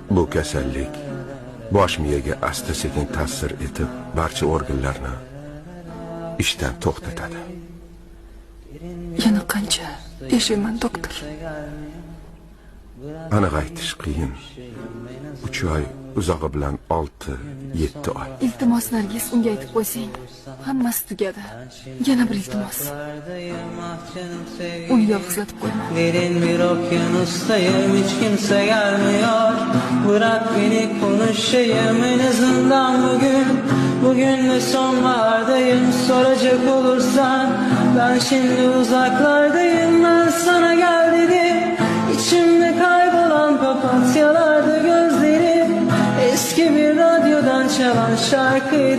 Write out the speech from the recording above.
Bu kasallik bosh miyaga asta-sekin ta'sir etib, barcha organlarni ishdan to'xtatadi. Yana qancha yashayman, doktor? Aniq aytish qiyin. 3 oy, uzog'i bilan 6-7 oy. Iltimos Nargiz, unga aytib qo'ysang, hammasi tugadi. Yana bir iltimos. Uni yolg'izlatib qo'yma. Derin bir okyanustayım, hiç kimse gelmiyor. Bırak beni konuşayım en azından bugün. Bugün de sonbahardayım, soracak olursan. Ben şimdi uzaklardayım, ben sana gel dedim. İçimde kaybolan papatyalarda gözlerim. Eski bir radyodan çalan şarkıyı